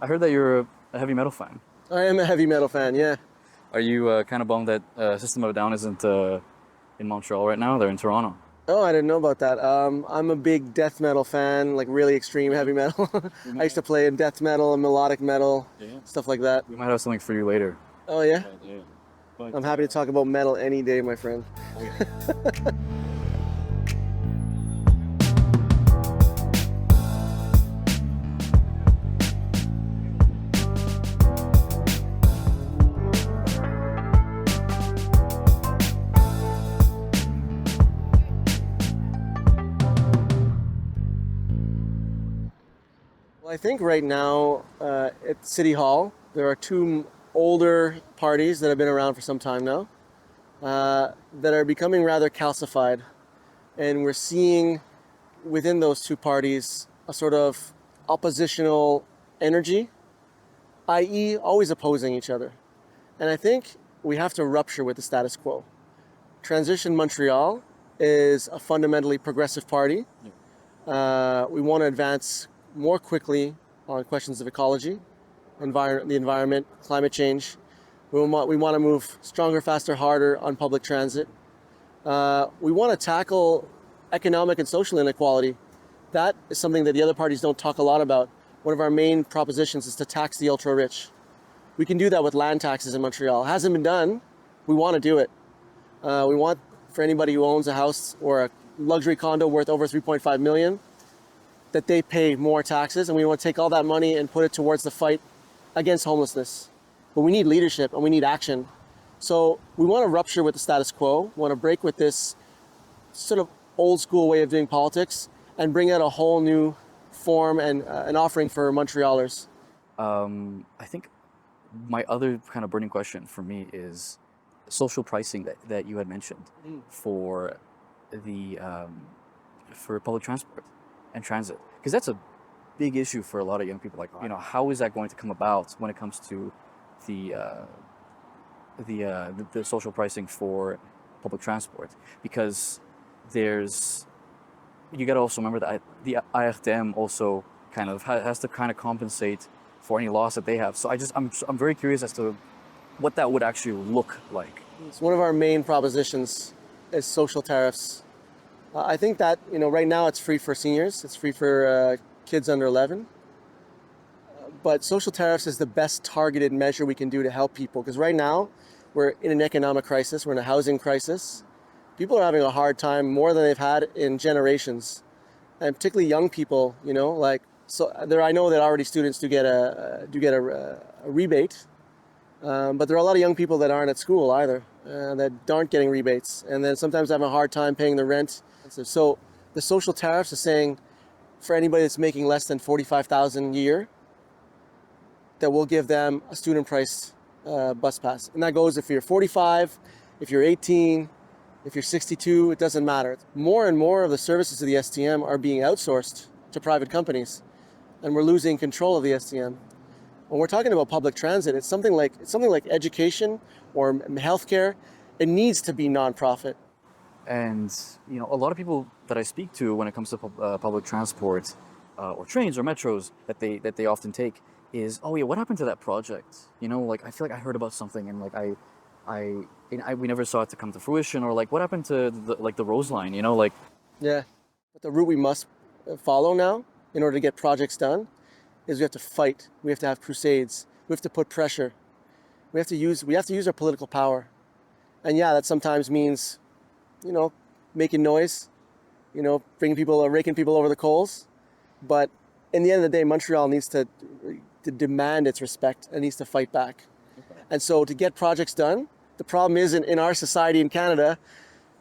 I heard that you're a heavy metal fan. I am a heavy metal fan, yeah. Are you kind of bummed that System of a Down isn't in Montreal right now? They're in Toronto. Oh, I didn't know about that. I'm a big death metal fan, like really extreme heavy metal. I used to play in death metal and melodic metal, Yeah. stuff like that. We might have something for you later. Oh, yeah? Yeah. But, I'm happy to talk about metal any day, my friend. Well, I think right now at City Hall, there are two older parties that have been around for some time now that are becoming rather calcified. And we're seeing within those two parties a sort of oppositional energy, i.e., always opposing each other. And I think we have to rupture with the status quo. Transition Montreal is a fundamentally progressive party. We want to advance more quickly on questions of ecology, the environment, climate change. We want to move stronger, faster, harder on public transit. We want to tackle economic and social inequality. That is something that the other parties don't talk a lot about. One of our main propositions is to tax the ultra-rich. We can do that with land taxes in Montreal. It hasn't been done. We want to do it. We want, for anybody who owns a house or a luxury condo worth over 3.5 million, that they pay more taxes, and we want to take all that money and put it towards the fight against homelessness. But we need leadership and we need action. So we want to rupture with the status quo, we want to break with this sort of old school way of doing politics and bring out a whole new form and an offering for Montrealers. I think my other kind of burning question for me is social pricing that you had mentioned for the for public transport and transit, because that's a big issue for a lot of young people. Like, how is that going to come about when it comes to the social pricing for public transport? Because you got to also remember that the IRTM also kind of has to kind of compensate for any loss that they have. So I'm very curious as to what that would actually look like. It's one of our main propositions is social tariffs. I think that, right now it's free for seniors. It's free for kids under 11. But social tariffs is the best targeted measure we can do to help people. Because right now we're in an economic crisis. We're in a housing crisis. People are having a hard time, more than they've had in generations. And particularly young people, I know that already students do get a rebate. But there are a lot of young people that aren't at school either, that aren't getting rebates, and then sometimes having a hard time paying the rent. So the social tariffs is saying for anybody that's making less than $45,000 a year, that we'll give them a student price bus pass. And that goes if you're 45, if you're 18, if you're 62, it doesn't matter. More and more of the services of the STM are being outsourced to private companies, and we're losing control of the STM. When we're talking about public transit, it's something like education or healthcare. It needs to be nonprofit. And a lot of people that I speak to when it comes to public transport or trains or metros that they often take is, oh yeah, what happened to that project? I feel like I heard about something and we never saw it to come to fruition, or what happened to the Rose Line? Yeah, but the route we must follow now in order to get projects done is we have to fight. We have to have crusades. We have to put pressure. We have to use our political power. And yeah, that sometimes means, making noise, raking people over the coals. But in the end of the day, Montreal needs to demand its respect and needs to fight back. Okay. And so to get projects done, the problem is in our society in Canada,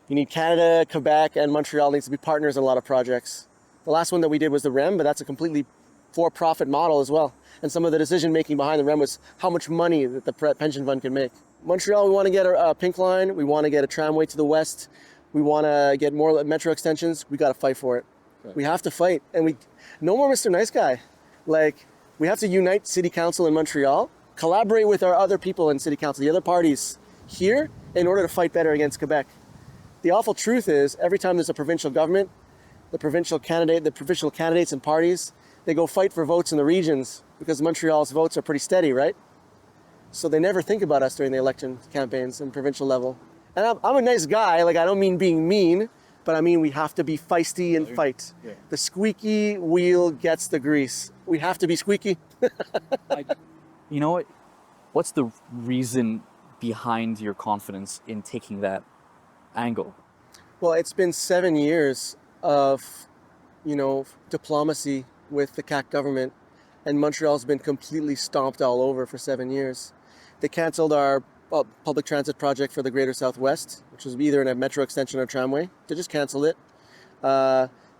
you need Canada, Quebec, and Montreal needs to be partners in a lot of projects. The last one that we did was the REM, but that's a completely for-profit model as well. And some of the decision-making behind the REM was how much money that the pension fund can make. Montreal, we want to get a pink line. We want to get a tramway to the west. We want to get more metro extensions. We got to fight for it. Okay. We have to fight. And no more Mr. Nice Guy. We have to unite City Council in Montreal, collaborate with our other people in City Council, the other parties here, in order to fight better against Quebec. The awful truth is, every time there's a provincial government, the provincial candidates and parties, They go fight for votes in the regions because Montreal's votes are pretty steady, right? So they never think about us during the election campaigns and provincial level. And I'm a nice guy, like I don't mean being mean, but I mean we have to be feisty and fight. Yeah. The squeaky wheel gets the grease. We have to be squeaky. You know what? What's the reason behind your confidence in taking that angle? Well, it's been 7 years of, diplomacy with the CAC government, and Montreal's been completely stomped all over for 7 years. They canceled our public transit project for the Greater Southwest, which was either in a metro extension or tramway. They just canceled it.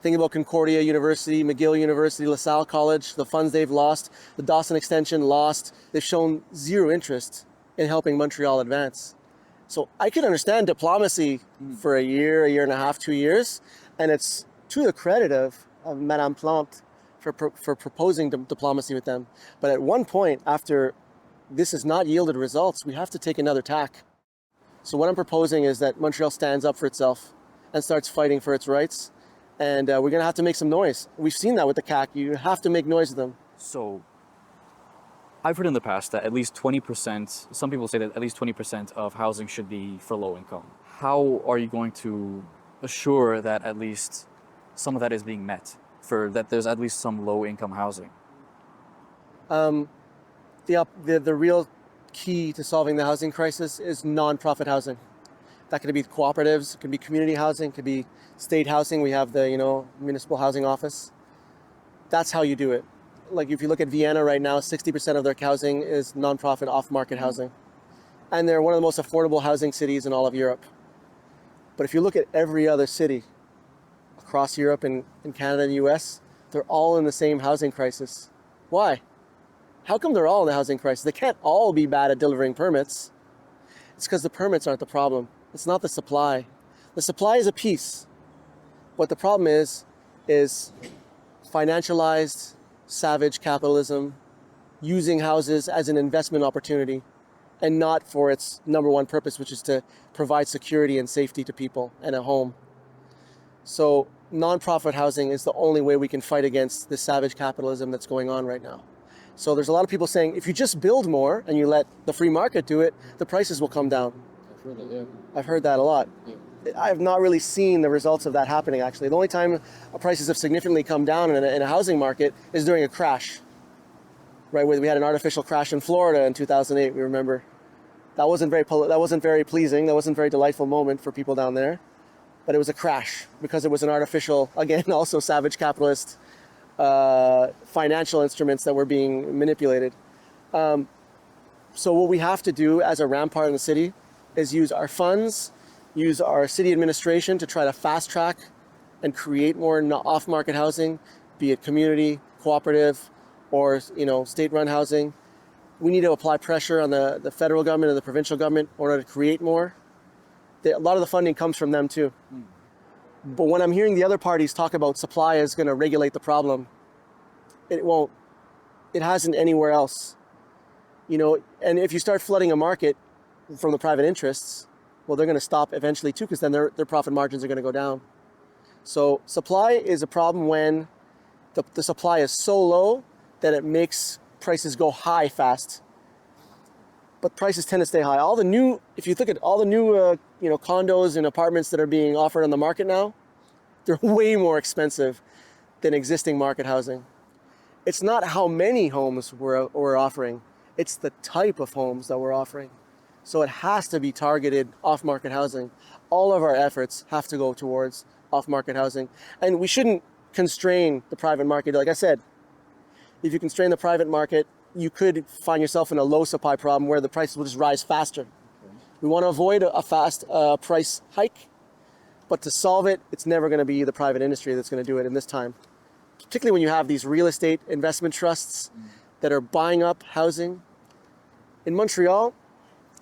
Think about Concordia University, McGill University, LaSalle College, the funds they've lost, the Dawson extension lost. They've shown zero interest in helping Montreal advance. So I can understand diplomacy for a year and a half, 2 years, and it's to the credit of Madame Plante for proposing diplomacy with them. But at one point, after this has not yielded results, we have to take another tack. So what I'm proposing is that Montreal stands up for itself and starts fighting for its rights. And we're going to have to make some noise. We've seen that with the CAC. You have to make noise with them. So I've heard in the past that at least 20%, some people say that at least 20% of housing should be for low income. How are you going to assure that at least some of that is being met, for that there's at least some low income housing? The real key to solving the housing crisis is non-profit housing. That could be cooperatives, it could be community housing, it could be state housing. We have the, municipal housing office. That's how you do it. Like if you look at Vienna right now, 60% of their housing is non-profit off-market housing. And they're one of the most affordable housing cities in all of Europe. But if you look at every other city across Europe and Canada and US, they're all in the same housing crisis. Why? How come they're all in the housing crisis? They can't all be bad at delivering permits. It's because the permits aren't the problem. It's not the supply. The supply is a piece. What the problem is financialized, savage capitalism, using houses as an investment opportunity and not for its number one purpose, which is to provide security and safety to people and a home. So nonprofit housing is the only way we can fight against the savage capitalism that's going on right now. So there's a lot of people saying, if you just build more and you let the free market do it, the prices will come down. I've heard that, yeah. I've heard that a lot. Yeah. I have not really seen the results of that happening, actually. The only time prices have significantly come down in a housing market is during a crash, right? Where we had an artificial crash in Florida in 2008, we remember. That wasn't very pleasing. That wasn't a very delightful moment for people down there. But it was a crash because it was an artificial, again, also savage capitalist financial instruments that were being manipulated. So what we have to do as a rampart in the city is use our funds, use our city administration to try to fast track and create more off-market housing, be it community, cooperative, or state-run housing. We need to apply pressure on the federal government and the provincial government in order to create more. A lot of the funding comes from them too. But when I'm hearing the other parties talk about supply is going to regulate the problem, it won't. It hasn't anywhere else. And if you start flooding a market from the private interests, well, they're going to stop eventually too, because then their profit margins are going to go down. So supply is a problem when the supply is so low that it makes prices go high fast. But prices tend to stay high. If you look at all the new condos and apartments that are being offered on the market now, they're way more expensive than existing market housing. It's not how many homes we're offering, it's the type of homes that we're offering. So it has to be targeted off-market housing. All of our efforts have to go towards off-market housing. And we shouldn't constrain the private market. Like I said, if you constrain the private market, you could find yourself in a low supply problem where the prices will just rise faster. We want to avoid a fast price hike, but to solve it, it's never going to be the private industry that's going to do it in this time. Particularly when you have these real estate investment trusts that are buying up housing. In Montreal,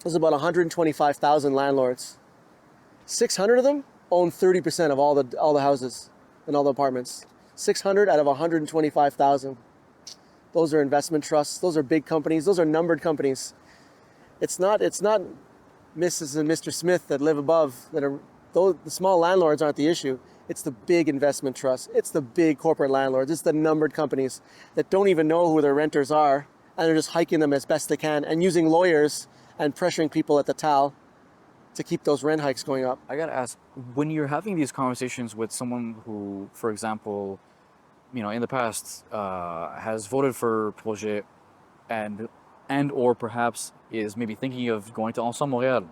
there's about 125,000 landlords. 600 of them own 30% of all the houses and all the apartments. 600 out of 125,000. Those are investment trusts. Those are big companies. Those are numbered companies. It's not Mrs. and Mr. Smith that live above. The small landlords aren't the issue. It's the big investment trusts. It's the big corporate landlords. It's the numbered companies that don't even know who their renters are, and they're just hiking them as best they can and using lawyers and pressuring people at the TAL to keep those rent hikes going up. I gotta ask, when you're having these conversations with someone who, for example, in the past has voted for Projet and or perhaps is maybe thinking of going to Ensemble Montréal,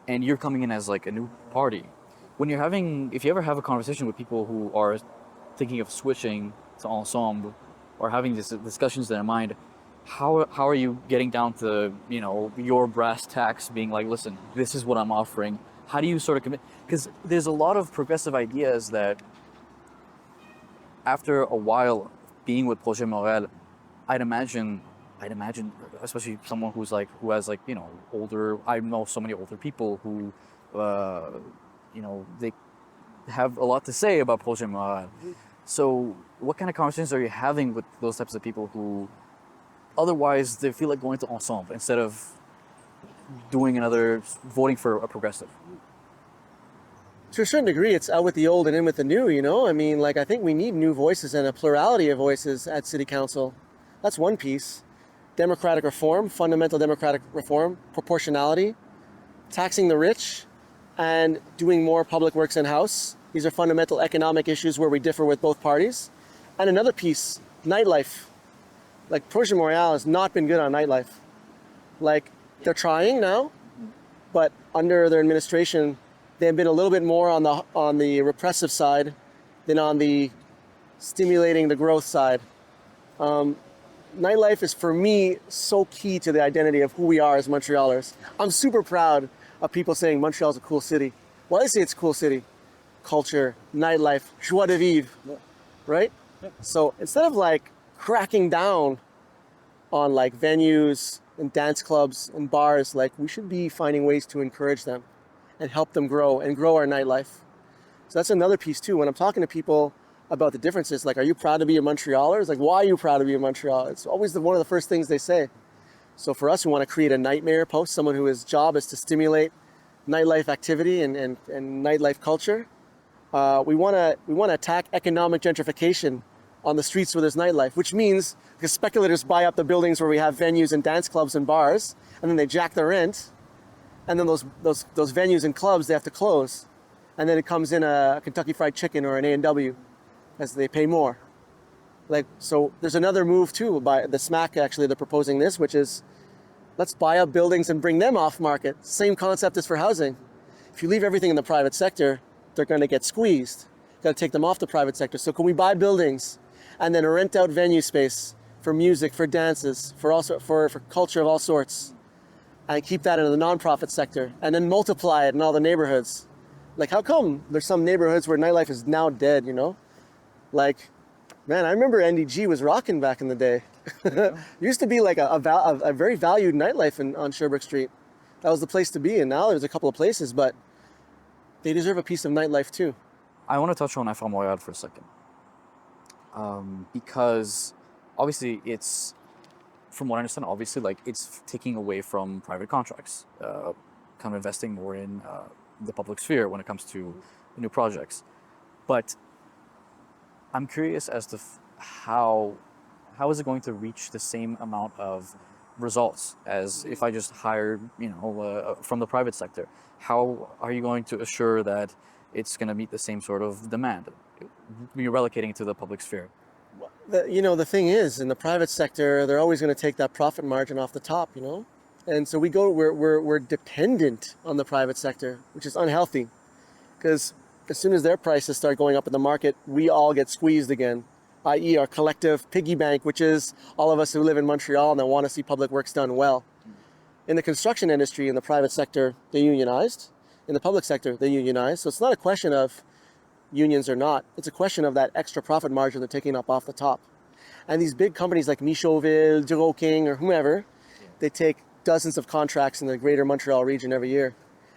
and you're coming in as like a new party, if you ever have a conversation with people who are thinking of switching to Ensemble or having these discussions in their mind, how are you getting down to your brass tacks, being like, listen, this is what I'm offering? How do you sort of commit? Because there's a lot of progressive ideas that after a while being with Projet Montréal, I'd imagine, especially someone who has older. I know so many older people who, they have a lot to say about Projet Montréal. So, what kind of conversations are you having with those types of people who, otherwise, they feel like going to Ensemble instead of voting for a progressive? To a certain degree, it's out with the old and in with the new, I mean, I think we need new voices and a plurality of voices at City Council. That's one piece. Democratic reform, fundamental democratic reform, proportionality, taxing the rich, and doing more public works in-house. These are fundamental economic issues where we differ with both parties. And another piece, nightlife. Projet Montréal has not been good on nightlife. They're trying now, but under their administration, they've been a little bit more on the repressive side than on the stimulating the growth side. Nightlife is, for me, so key to the identity of who we are as Montrealers. I'm super proud of people saying Montreal's a cool city. Well, I say it's a cool city. Culture, nightlife, joie de vivre, right? So instead of cracking down on venues and dance clubs and bars, we should be finding ways to encourage them and help them grow our nightlife. So that's another piece too. When I'm talking to people about the differences, are you proud to be a Montrealer? It's why are you proud to be a Montrealer? It's always one of the first things they say. So for us, we want to create a nightmare post, someone whose job is to stimulate nightlife activity and nightlife culture. We want to attack economic gentrification on the streets where there's nightlife, which means because speculators buy up the buildings where we have venues and dance clubs and bars, and then they jack the rent, and then those venues and clubs, they have to close, and then it comes in a Kentucky Fried Chicken or an A&W as they pay more. So there's another move too by the SMAC. Actually, they're proposing this, which is let's buy up buildings and bring them off market. Same concept as for housing. If you leave everything in the private sector, they're going to get squeezed. Got to take them off the private sector. So can we buy buildings and then rent out venue space for music, for dances, for culture of all sorts, and keep that in the nonprofit sector, and then multiply it in all the neighborhoods? How come there's some neighborhoods where nightlife is now dead? Man, I remember NDG was rocking back in the day. It used to be a very valued nightlife on Sherbrooke Street. That was the place to be, and now there's a couple of places, but they deserve a piece of nightlife too. I want to touch on FM Montréal for a second. Because obviously it's, from what I understand, it's taking away from private contracts, kind of investing more in the public sphere when it comes to new projects. But I'm curious as to how is it going to reach the same amount of results as if I just hired, from the private sector? How are you going to assure that it's going to meet the same sort of demand? You're relocating to the public sphere. The thing is, in the private sector, they're always going to take that profit margin off the top, and so we're dependent on the private sector, which is unhealthy, because as soon as their prices start going up in the market, we all get squeezed again, i.e. our collective piggy bank, which is all of us who live in Montreal and that want to see public works done well. In the construction industry, in the private sector, they unionized. In the public sector, they unionized. So it's not a question of unions or not. It's a question of that extra profit margin they're taking up off the top. And these big companies like Michauville, Duro King, or whomever, they take dozens of contracts in the greater Montreal region every year.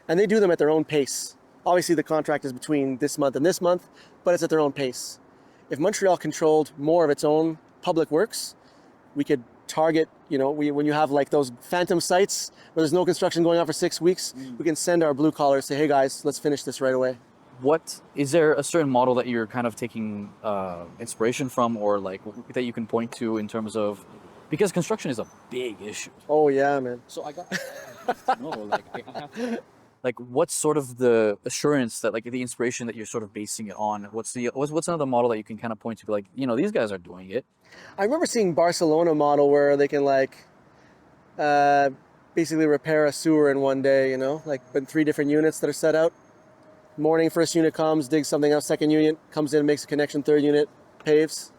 And they do them at their own pace. Obviously, the contract is between this month and this month, but it's at their own pace. If Montreal controlled more of its own public works, we could target, when you have those phantom sites where there's no construction going on for 6 weeks, we can send our blue collars, say, hey guys, let's finish this right away. what is there a certain model that you're kind of taking inspiration from, or like that you can point to in terms of, because construction is a big issue. Oh yeah, man. So I got no, like I have to, like what's sort of the assurance that, like, the inspiration that you're sort of basing it on? What's another model that you can kind of point to, be like, these guys are doing it. I remember seeing Barcelona model where they can like basically repair a sewer in one day, like in 3 different units that are set out. Morning, first unit comes, digs something out, second unit comes in, makes a connection, third unit paves.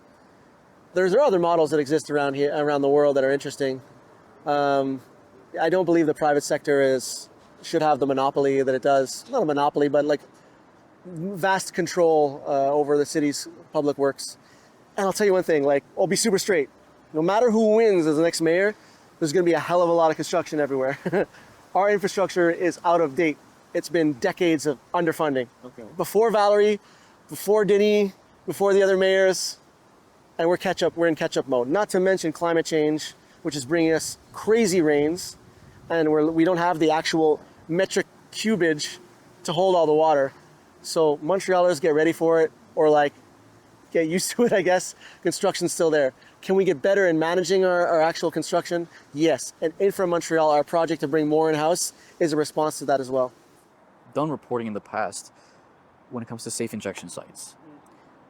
There are other models that exist around the world that are interesting. I don't believe the private sector should have the monopoly that it does. Not a monopoly, but like vast control over the city's public works. And I'll tell you one thing, like, I'll be super straight. No matter who wins as the next mayor, there's going to be a hell of a lot of construction everywhere. Our infrastructure is out of date. It's been decades of underfunding. Okay. Before Valerie, before Denis, before the other mayors, and we're in catch-up mode. Not to mention climate change, which is bringing us crazy rains, and we don't have the actual metric cubage to hold all the water. So Montrealers, get ready for it, or like get used to it, I guess. Construction's still there. Can we get better in managing our actual construction? Yes. And Infra Montreal, our project to bring more in-house, is a response to that as well. Done reporting in the past when it comes to safe injection sites,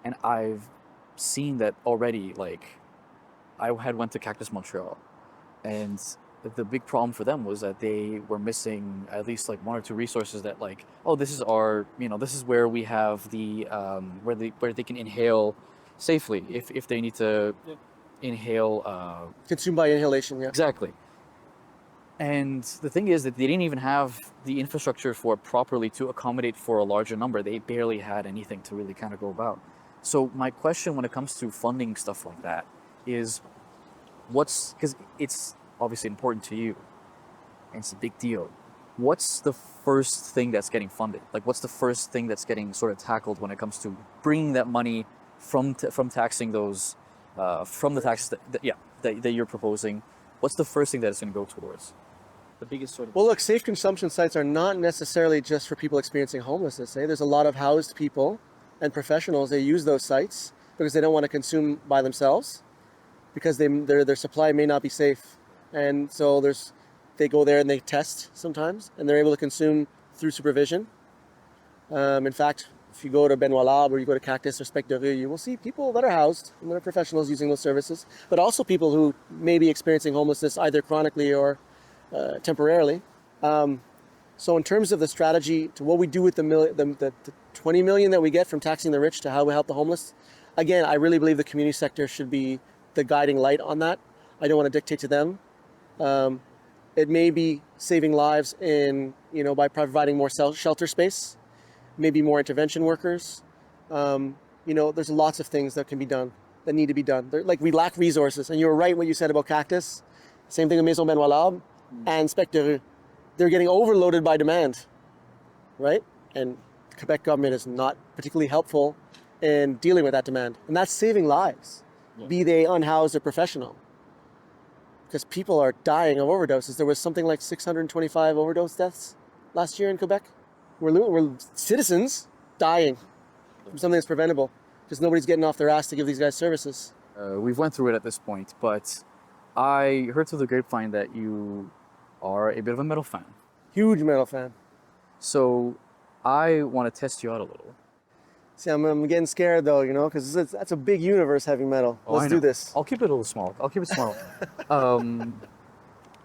and I've seen that already. Like, I went to Cactus Montreal, and the big problem for them was that they were missing at least like 1 or 2 resources that, like, oh, this is our, this is where we have the where they can inhale safely if they need to inhale. Consumed by inhalation, yeah. Exactly. And the thing is that they didn't even have the infrastructure for it properly to accommodate for a larger number. They barely had anything to really kind of go about. So my question when it comes to funding stuff like that is, because it's obviously important to you and it's a big deal, what's the first thing that's getting funded? Like, what's the first thing that's getting sort of tackled when it comes to bringing that money from taxing those, from the taxes that you're proposing? What's the first thing that it's going to go towards? The biggest sort of... Well, look, safe consumption sites are not necessarily just for people experiencing homelessness. There's a lot of housed people and professionals. They use those sites because they don't want to consume by themselves, because their supply may not be safe. And so they go there and they test sometimes, and they're able to consume through supervision. In fact, if you go to Benoit Labre or you go to Cactus or Spec de Rue, you will see people that are housed and they're professionals using those services, but also people who may be experiencing homelessness either chronically or temporarily. So in terms of the strategy to what we do with the 20 million that we get from taxing the rich to how we help the homeless, again, I really believe the community sector should be the guiding light on that. I don't want to dictate to them. It may be saving lives by providing more shelter space, maybe more intervention workers. There's lots of things that can be done, that need to be done. We lack resources. And you were right what you said about Cactus. Same thing with Maison Benoit Labre and Spec de Rue. They're getting overloaded by demand, right? And the Quebec government is not particularly helpful in dealing with that demand. And that's saving lives, be they unhoused or professional. Because people are dying of overdoses. There was something like 625 overdose deaths last year in Quebec. We're citizens dying from something that's preventable because nobody's getting off their ass to give these guys services. We've went through it at this point, but I heard through the grapevine that you are a bit of a metal fan. Huge metal fan. So I want to test you out a little. See, I'm getting scared though, because that's a big universe, heavy metal. Let's do this. I'll keep it a little small. I'll keep it small.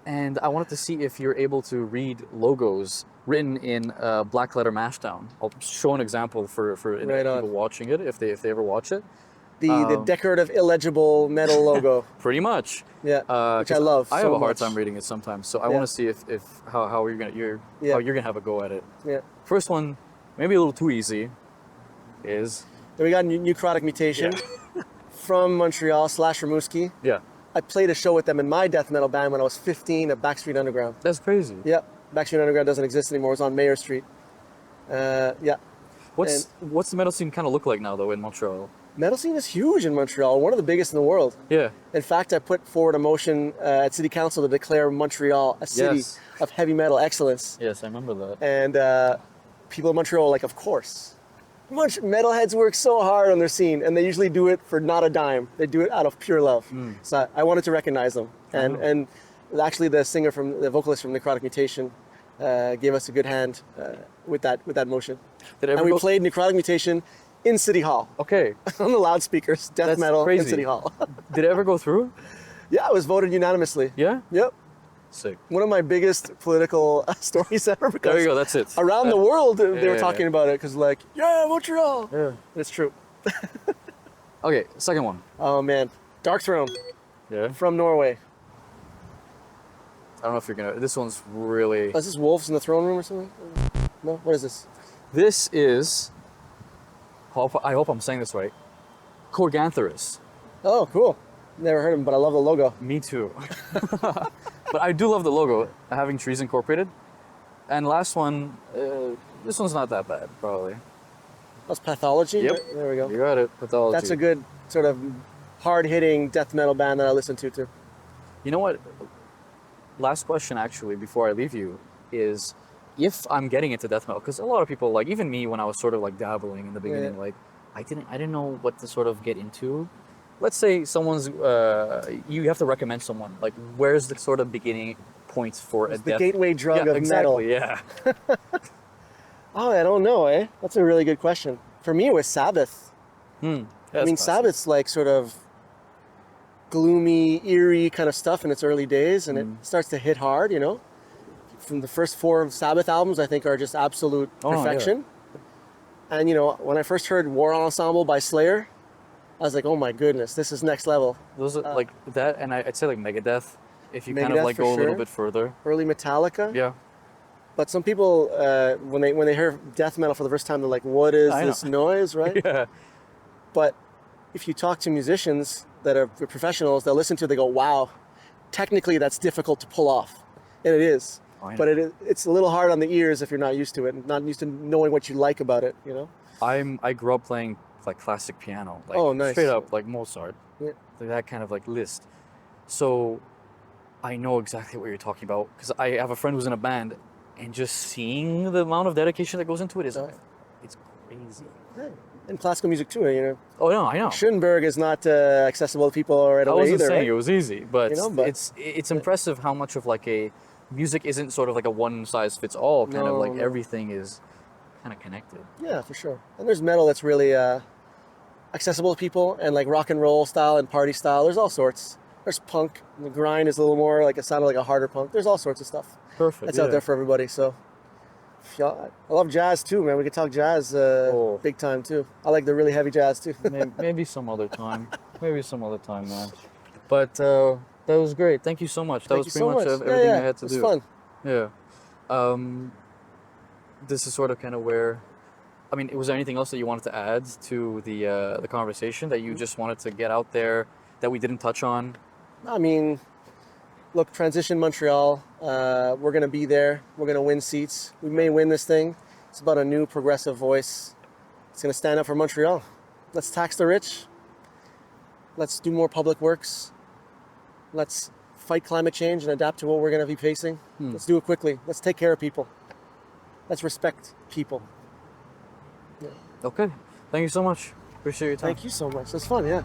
And I wanted to see if you're able to read logos written in black letter mashdown. I'll show an example for people watching it, if they ever watch it. The decorative illegible metal logo. Pretty much. Yeah, which I love. I have a hard time reading it sometimes, so I want to see if how you're gonna have a go at it. Yeah. First one, maybe a little too easy, is... We got Necrotic Mutation from Montreal / Rimouski. Yeah. I played a show with them in my death metal band when I was 15 at Backstreet Underground. That's crazy. Yeah, Backstreet Underground doesn't exist anymore. It's on Mayor Street. Yeah. What's the metal scene kind of look like now, though, in Montreal? Metal scene is huge in Montreal, one of the biggest in the world. Yeah. In fact, I put forward a motion at City Council to declare Montreal a city of heavy metal excellence. Yes, I remember that. And people in Montreal were like, of course. Much metalheads work so hard on their scene, and they usually do it for not a dime. They do it out of pure love. So I wanted to recognize them, and actually the vocalist from Necrotic Mutation gave us a good hand with that motion. And we played Necrotic Mutation in City Hall. Okay. On the loudspeakers, death metal in City Hall. Did it ever go through? Yeah, it was voted unanimously. Yeah? Yep. Sick. One of my biggest political stories ever. Because there you go, that's it. Around the world, they were talking about it because like, yeah, Montreal. Yeah. It's true. Okay, second one. Oh man, Dark Throne. Yeah. From Norway. I don't know if you're gonna. This one's really. Is this Wolves in the Throne Room or something? No. What is this? This is. I hope I'm saying this right. Corgantherus. Oh, cool. Never heard of him, but I love the logo. Me too. But I do love the logo, having trees incorporated. And last one, this one's not that bad, probably. That's Pathology? Yep. There we go. You got it, Pathology. That's a good sort of hard-hitting death metal band that I listen to too. You know what? Last question, actually, before I leave you, is if I'm getting into death metal, because a lot of people, like even me, when I was sort of like dabbling in the beginning, like I didn't know what to sort of get into. Let's say someone's, you have to recommend someone. Like, where's the sort of beginning points for a death? The gateway drug of metal. Yeah. Oh, I don't know, eh? That's a really good question. For me, it was Sabbath. I mean, Sabbath's like sort of gloomy, eerie kind of stuff in its early days, and it starts to hit hard, you know? From the first 4 Sabbath albums, I think, are just absolute perfection. Yeah. And, you know, when I first heard War Ensemble by Slayer, I was like, oh my goodness, this is next level. Those are like that, and I'd say like Megadeth, if you kind of like go a little bit further. Early Metallica. Yeah. But some people, when they hear death metal for the first time, they're like, what is this noise, right? Yeah. But if you talk to musicians that are professionals, they'll listen to it, they go, wow, technically that's difficult to pull off. And it is. But it's a little hard on the ears if you're not used to it, and not used to knowing what you like about it, you know? I grew up playing like classic piano, like straight up like Mozart, like that kind of like list. So I know exactly what you're talking about because I have a friend who's in a band, and just seeing the amount of dedication that goes into it is it's crazy. And classical music too, you know. Oh no, I know. Schoenberg is not accessible to people right away either. I wasn't saying it was easy, but, you know, but it's impressive how much of like a music isn't sort of like a one size fits all kind of like everything is kind of connected. Yeah, for sure. And there's metal that's really accessible to people, and like rock and roll style and party style. There's all sorts. There's punk. And the grind is a little more like it sounded like a harder punk. There's all sorts of stuff. Perfect. That's out there for everybody. So I love jazz too, man. We could talk jazz big time too. I like the really heavy jazz too. maybe some other time. Maybe some other time, man. But that was great. Thank you so much. That was pretty much everything I had to do. It was fun. Yeah. This is sort of kind of where, I mean, was there anything else that you wanted to add to the conversation that you just wanted to get out there that we didn't touch on? I mean, look, Transition Montreal, we're going to be there. We're going to win seats. We may win this thing. It's about a new progressive voice. It's going to stand up for Montreal. Let's tax the rich. Let's do more public works. Let's fight climate change and adapt to what we're going to be facing. Let's do it quickly. Let's take care of people. Let's respect people. Yeah. Okay. Thank you so much. Appreciate your time. Thank you so much. It's fun, yeah.